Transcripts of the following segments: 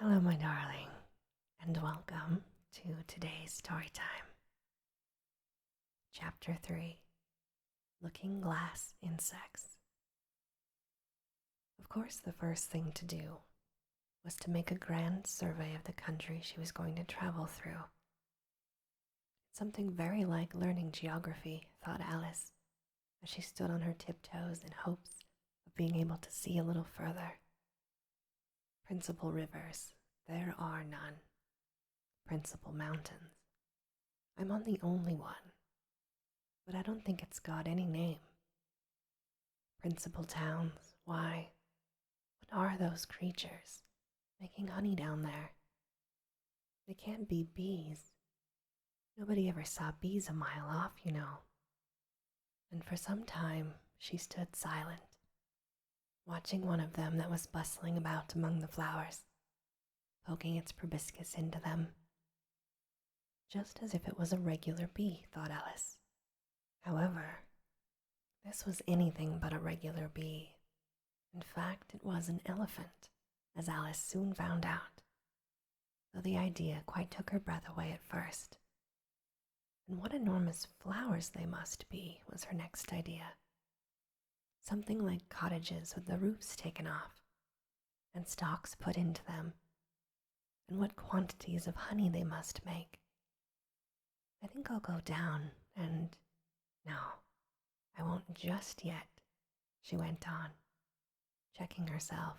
Hello, my darling, and welcome to today's story time. Chapter 3, Looking Glass Insects. Of course, the first thing to do was to make a grand survey of the country she was going to travel through. It's something very like learning geography, thought Alice, as she stood on her tiptoes in hopes of being able to see a little further. Principal rivers, there are none. Principal mountains, I'm on the only one, but I don't think it's got any name. Principal towns, why, what are those creatures making honey down there? They can't be bees. Nobody ever saw bees a mile off, you know. And for some time she stood silent, watching one of them that was bustling about among the flowers, poking its proboscis into them. Just as if it was a regular bee, thought Alice. However, this was anything but a regular bee. In fact, it was an elephant, as Alice soon found out, though the idea quite took her breath away at first. And what enormous flowers they must be, was her next idea. Something like cottages with the roofs taken off, and stalks put into them. And what quantities of honey they must make. I think I'll go down and... No, I won't just yet, she went on, checking herself,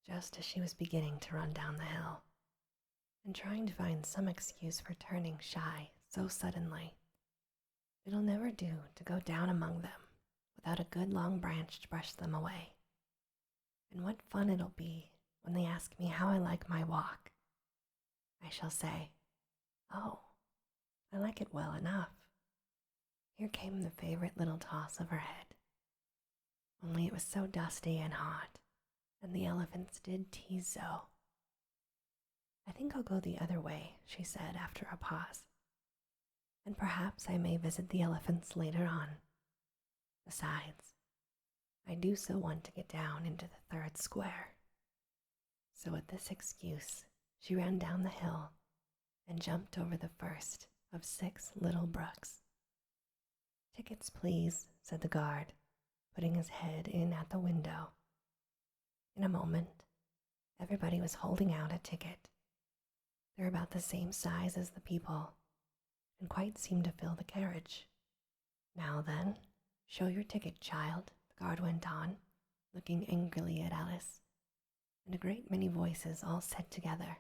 just as she was beginning to run down the hill, and trying to find some excuse for turning shy so suddenly. It'll never do to go down among them without a good long branch to brush them away. And what fun it'll be when they ask me how I like my walk. I shall say, "Oh, I like it well enough." Here came the favorite little toss of her head. Only it was so dusty and hot, and the elephants did tease so. "I think I'll go the other way," she said after a pause. "And perhaps I may visit the elephants later on. Besides, I do so want to get down into the third square." So with this excuse, she ran down the hill and jumped over the first of 6 little brooks. "Tickets, please," said the guard, putting his head in at the window. In a moment, everybody was holding out a ticket. They're about the same size as the people, and quite seemed to fill the carriage. "Now then, show your ticket, child," the guard went on, looking angrily at Alice, and a great many voices all said together,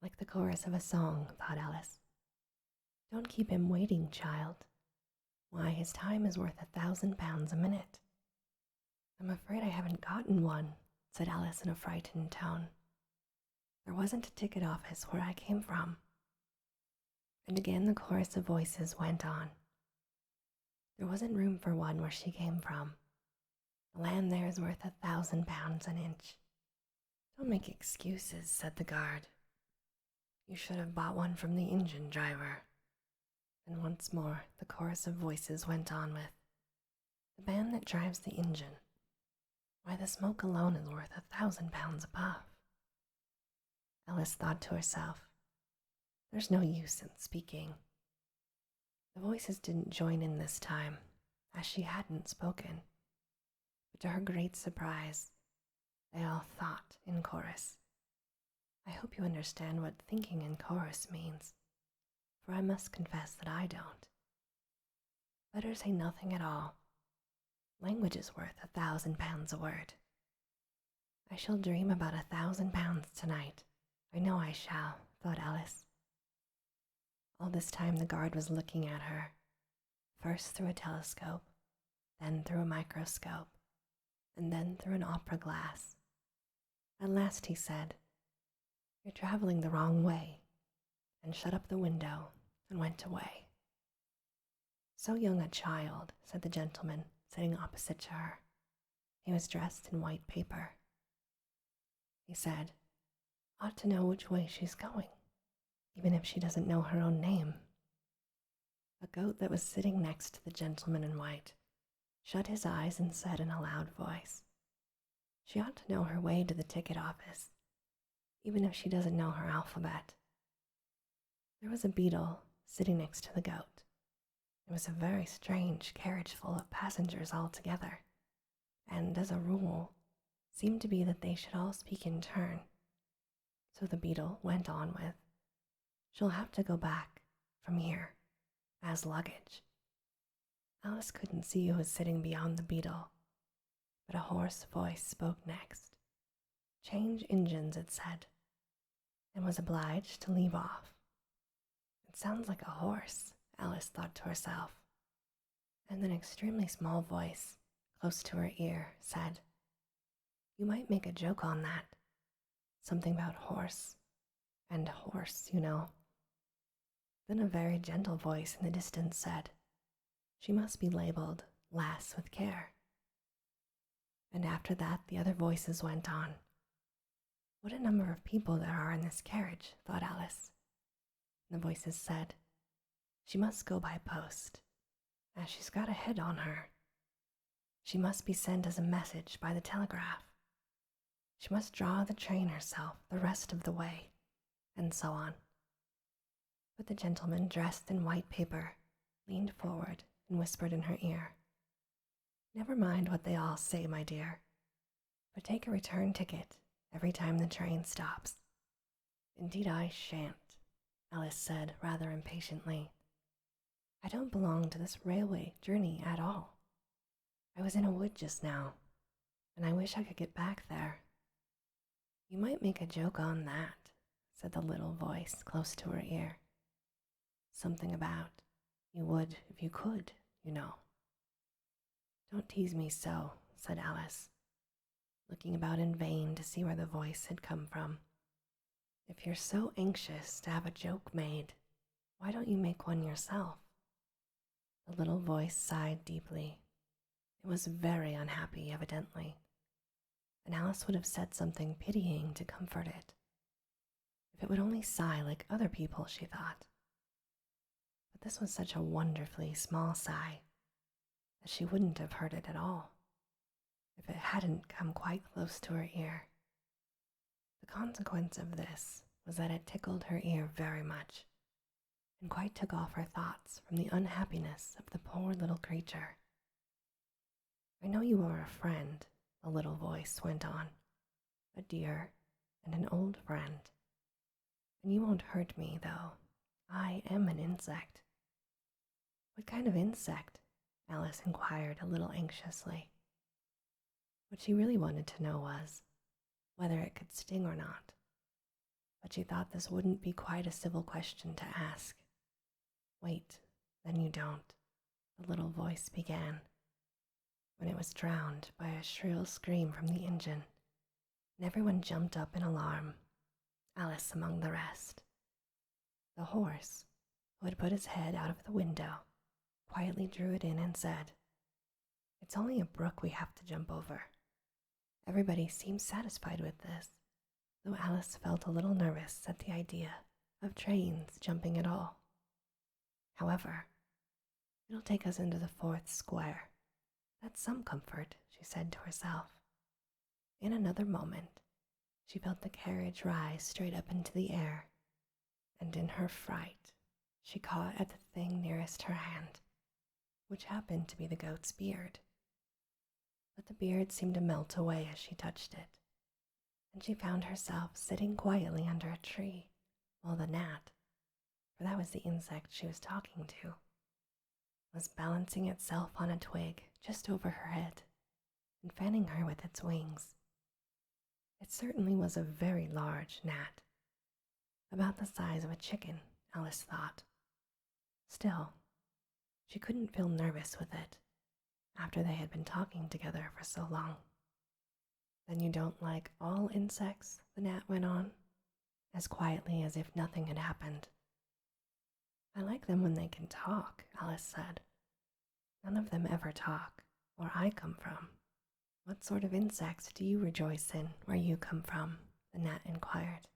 like the chorus of a song, thought Alice. "Don't keep him waiting, child. Why, his time is worth £1,000 a minute." "I'm afraid I haven't gotten one," said Alice in a frightened tone. "There wasn't a ticket office where I came from." And again the chorus of voices went on. There wasn't room for one where she came from. The land there is worth £1,000 an inch. "Don't make excuses," said the guard. "You should have bought one from the engine driver." And once more the chorus of voices went on with, "The man that drives the engine. Why, the smoke alone is worth £1,000 a puff." Alice thought to herself, there's no use in speaking. The voices didn't join in this time, as she hadn't spoken, but to her great surprise, they all thought in chorus. I hope you understand what thinking in chorus means, for I must confess that I don't. Better say nothing at all. Language is worth £1,000 a word. I shall dream about £1,000 tonight. I know I shall, thought Alice. All this time the guard was looking at her, first through a telescope, then through a microscope, and then through an opera glass. At last he said, "You're traveling the wrong way," and shut up the window and went away. "So young a child," said the gentleman sitting opposite to her. He was dressed in white paper. He said, "Ought to know which way she's going, even if she doesn't know her own name." A goat that was sitting next to the gentleman in white shut his eyes and said in a loud voice, "She ought to know her way to the ticket office, even if she doesn't know her alphabet. There was a beetle sitting next to the goat. It was a very strange carriage full of passengers all together, and as a rule, seemed to be that they should all speak in turn. So the beetle went on with, "She'll have to go back from here as luggage." Alice couldn't see who was sitting beyond the beetle, but a hoarse voice spoke next. "Change engines," it said, and was obliged to leave off. It sounds like a horse, Alice thought to herself, and an extremely small voice, close to her ear, said, "You might make a joke on that. Something about horse, and horse, you know." Then a very gentle voice in the distance said, "She must be labeled Lass with Care." And after that the other voices went on. "What a number of people there are in this carriage," thought Alice. And the voices said, "She must go by post, as she's got a head on her. She must be sent as a message by the telegraph. She must draw the train herself the rest of the way," and so on. But the gentleman dressed in white paper leaned forward and whispered in her ear, "Never mind what they all say, my dear, but take a return ticket every time the train stops." "Indeed I shan't," Alice said rather impatiently. "I don't belong to this railway journey at all. I was in a wood just now, and I wish I could get back there." "You might make a joke on that," said the little voice close to her ear. "Something about, you would if you could, you know." "Don't tease me so," said Alice, looking about in vain to see where the voice had come from. "If you're so anxious to have a joke made, why don't you make one yourself?" The little voice sighed deeply. It was very unhappy, evidently, and Alice would have said something pitying to comfort it. If it would only sigh like other people, she thought. But this was such a wonderfully small sigh that she wouldn't have heard it at all if it hadn't come quite close to her ear. The consequence of this was that it tickled her ear very much, and quite took off her thoughts from the unhappiness of the poor little creature. "I know you are a friend," the little voice went on, "a dear and an old friend. And you won't hurt me, though. I am an insect." "What kind of insect?" Alice inquired a little anxiously. What she really wanted to know was whether it could sting or not, but she thought this wouldn't be quite a civil question to ask. "Wait, then you don't," the little voice began, when it was drowned by a shrill scream from the engine, and everyone jumped up in alarm, Alice among the rest. The horse, who had put his head out of the window, quietly drew it in and said, "It's only a brook we have to jump over." Everybody seemed satisfied with this, though Alice felt a little nervous at the idea of trains jumping at all. "However, it'll take us into the 4th square. That's some comfort," she said to herself. In another moment, she felt the carriage rise straight up into the air, and in her fright, she caught at the thing nearest her hand, which happened to be the goat's beard. But the beard seemed to melt away as she touched it, and she found herself sitting quietly under a tree, while the gnat, for that was the insect she was talking to, was balancing itself on a twig just over her head and fanning her with its wings. It certainly was a very large gnat, about the size of a chicken, Alice thought. Still, she couldn't feel nervous with it after they had been talking together for so long. "Then you don't like all insects?" the gnat went on, as quietly as if nothing had happened. "I like them when they can talk," Alice said. "None of them ever talk, where I come from." "What sort of insects do you rejoice in where you come from?" the gnat inquired.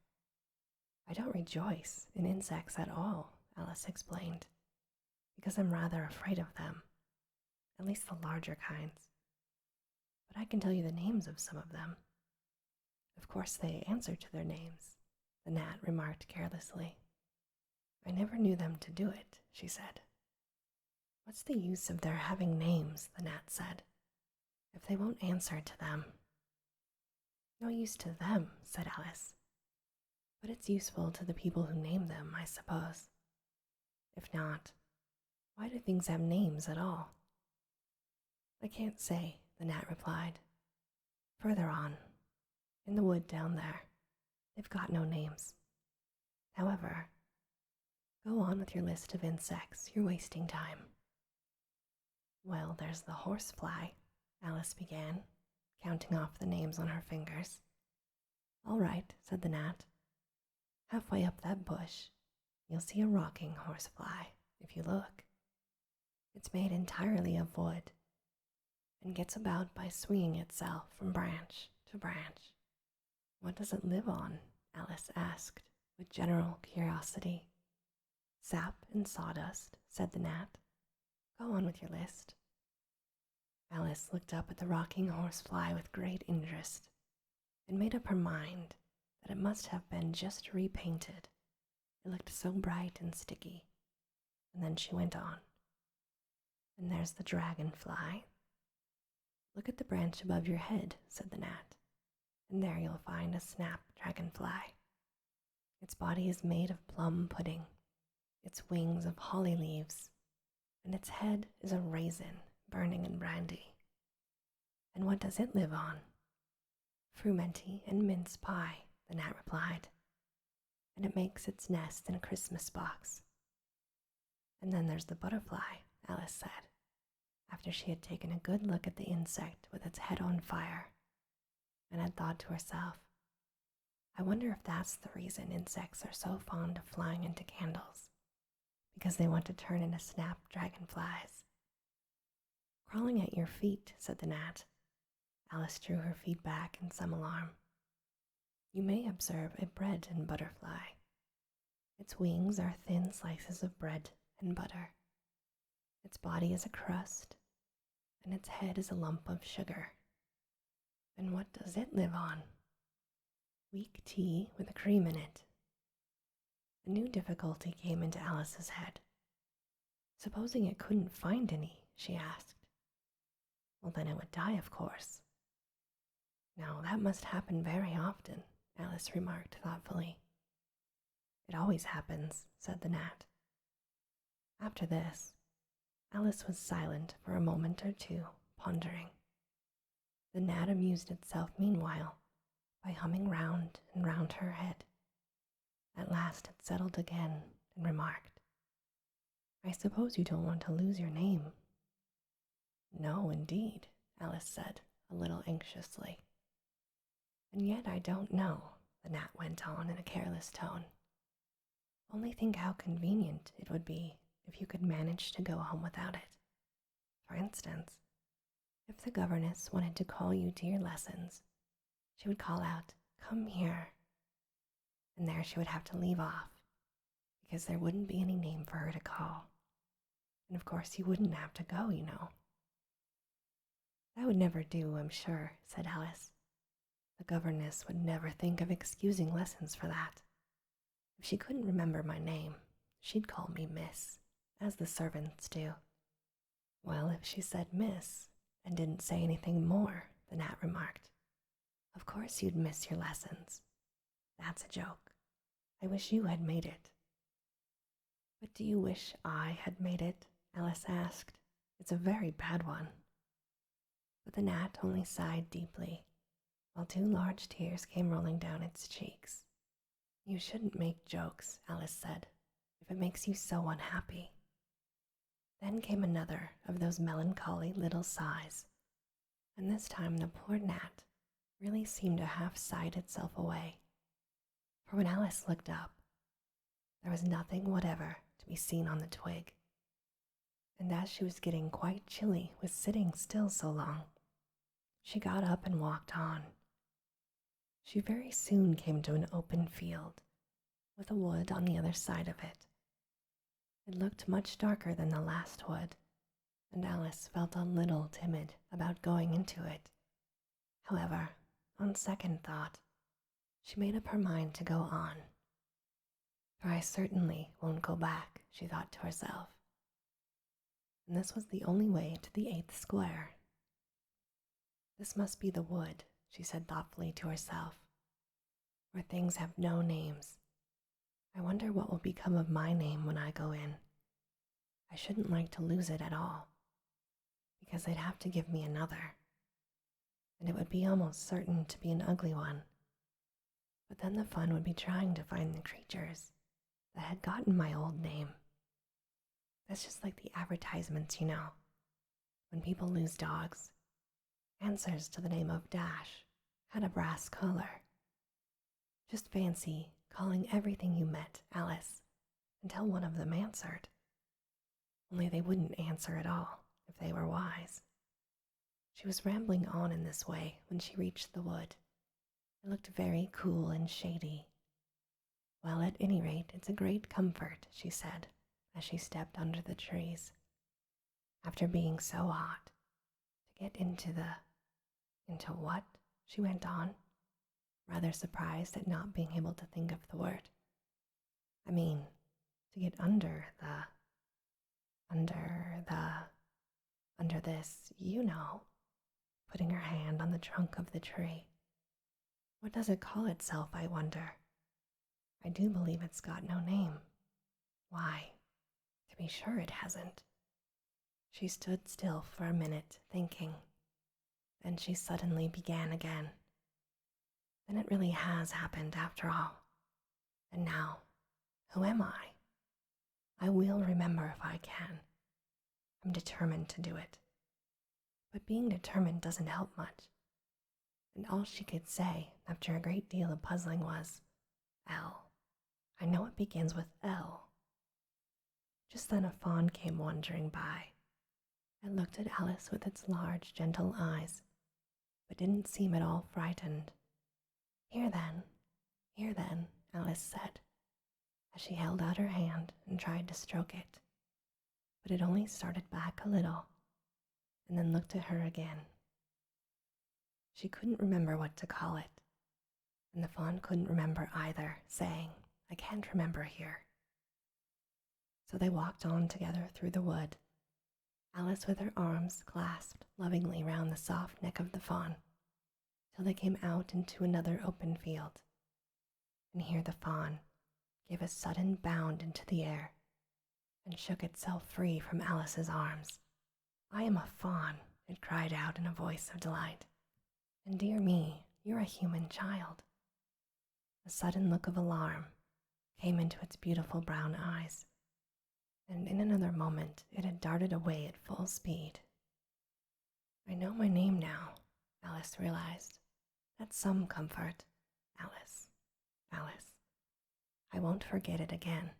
"I don't rejoice in insects at all," Alice explained, "because I'm rather afraid of them, at least the larger kinds. But I can tell you the names of some of them." Of course they answer to their names, the gnat remarked carelessly. I never knew them to do it, she said. What's the use of their having names, the gnat said, if they won't answer to them? No use to them, said Alice. But it's useful to the people who name them, I suppose. If not, why do things have names at all? I can't say, the gnat replied. Further on, in the wood down there, they've got no names. However, go on with your list of insects. You're wasting time. Well, there's the horsefly, Alice began, counting off the names on her fingers. All right, said the gnat. Halfway up that bush, you'll see a rocking horsefly, if you look. It's made entirely of wood and gets about by swinging itself from branch to branch. What does it live on? Alice asked with general curiosity. Sap and sawdust, said the gnat. Go on with your list. Alice looked up at the rocking horsefly with great interest and made up her mind that it must have been just repainted. It looked so bright and sticky. And then she went on. And there's the dragonfly. Look at the branch above your head, said the gnat, and there you'll find a snap dragonfly. Its body is made of plum pudding, its wings of holly leaves, and its head is a raisin burning in brandy. And what does it live on? Frumenty and mince pie, the gnat replied, and it makes its nest in a Christmas box. And then there's the butterfly, Alice said, after she had taken a good look at the insect with its head on fire, and had thought to herself, I wonder if that's the reason insects are so fond of flying into candles, because they want to turn into snap dragonflies. Crawling at your feet, said the gnat. Alice drew her feet back in some alarm. You may observe a bread and butterfly. Its wings are thin slices of bread and butter. Its body is a crust, and its head is a lump of sugar. And what does it live on? Weak tea with a cream in it. A new difficulty came into Alice's head. Supposing it couldn't find any, she asked. Well, then it would die, of course. Now, that must happen very often, Alice remarked thoughtfully. It always happens, said the gnat. After this, Alice was silent for a moment or two, pondering. The gnat amused itself meanwhile by humming round and round her head. At last it settled again and remarked, I suppose you don't want to lose your name. No, indeed, Alice said, a little anxiously. And yet I don't know, the gnat went on in a careless tone. Only think how convenient it would be if you could manage to go home without it. For instance, if the governess wanted to call you to your lessons, she would call out, Come here. And there she would have to leave off, because there wouldn't be any name for her to call. And of course you wouldn't have to go, you know. That would never do, I'm sure, said Alice. The governess would never think of excusing lessons for that. If she couldn't remember my name, she'd call me Miss, as the servants do. Well, if she said Miss, and didn't say anything more, the gnat remarked, of course you'd miss your lessons. That's a joke. I wish you had made it. But do you wish I had made it? Alice asked. It's a very bad one. But the gnat only sighed deeply, while 2 large tears came rolling down its cheeks. You shouldn't make jokes, Alice said, if it makes you so unhappy. Then came another of those melancholy little sighs, and this time the poor gnat really seemed to half sighed itself away. For when Alice looked up, there was nothing whatever to be seen on the twig. And as she was getting quite chilly with sitting still so long, she got up and walked on. She very soon came to an open field, with a wood on the other side of it. It looked much darker than the last wood, and Alice felt a little timid about going into it. However, on second thought, She made up her mind to go on. For I certainly won't go back, she thought to herself. And this was the only way to the 8th square. This must be the wood, she said thoughtfully to herself, where things have no names. I wonder what will become of my name when I go in. I shouldn't like to lose it at all, because they'd have to give me another, and it would be almost certain to be an ugly one. But then the fun would be trying to find the creatures that had gotten my old name. That's just like the advertisements, you know, when people lose dogs. Answers to the name of Dash had a brass collar. Just fancy calling everything you met Alice until one of them answered. Only they wouldn't answer at all if they were wise. She was rambling on in this way when she reached the wood. It looked very cool and shady. Well, at any rate, it's a great comfort, she said, as she stepped under the trees. After being so hot, to get into what? She went on, rather surprised at not being able to think of the word. I mean, to get under this, you know, putting her hand on the trunk of the tree. What does it call itself, I wonder? I do believe it's got no name. Why, to be sure it hasn't. She stood still for a minute, thinking. Then she suddenly began again. Then it really has happened after all. And now, who am I? I will remember if I can. I'm determined to do it. But being determined doesn't help much. And all she could say, after a great deal of puzzling, was, L. I know it begins with L. Just then a fawn came wandering by. It looked at Alice with its large, gentle eyes, but didn't seem at all frightened. Here then, Alice said, as she held out her hand and tried to stroke it. But it only started back a little, and then looked at her again. She couldn't remember what to call it, and the fawn couldn't remember either, saying, I can't remember here. So they walked on together through the wood, Alice with her arms clasped lovingly round the soft neck of the fawn, till they came out into another open field. And here the fawn gave a sudden bound into the air and shook itself free from Alice's arms. I am a fawn, it cried out in a voice of delight. And dear me, you're a human child. A sudden look of alarm came into its beautiful brown eyes, and in another moment it had darted away at full speed. I know my name now, Alice realized. That's some comfort. Alice, Alice. I won't forget it again.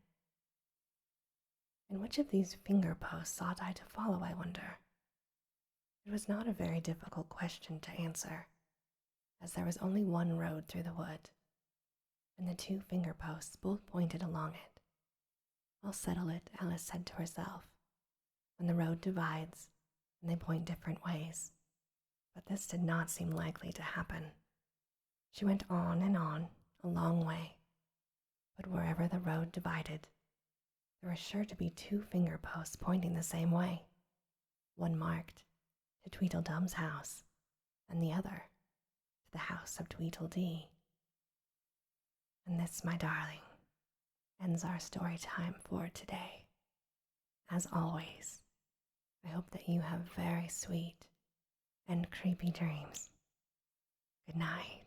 And which of these finger posts ought I to follow, I wonder? It was not a very difficult question to answer, as there was only one road through the wood, and the 2 finger posts both pointed along it. I'll settle it, Alice said to herself, when the road divides and they point different ways. But this did not seem likely to happen. She went on and on, a long way, but wherever the road divided, there were sure to be 2 finger posts pointing the same way, one marked to Tweedledum's house, and the other to the house of Tweedledee. And this, my darling, ends our story time for today. As always, I hope that you have very sweet and creepy dreams. Good night.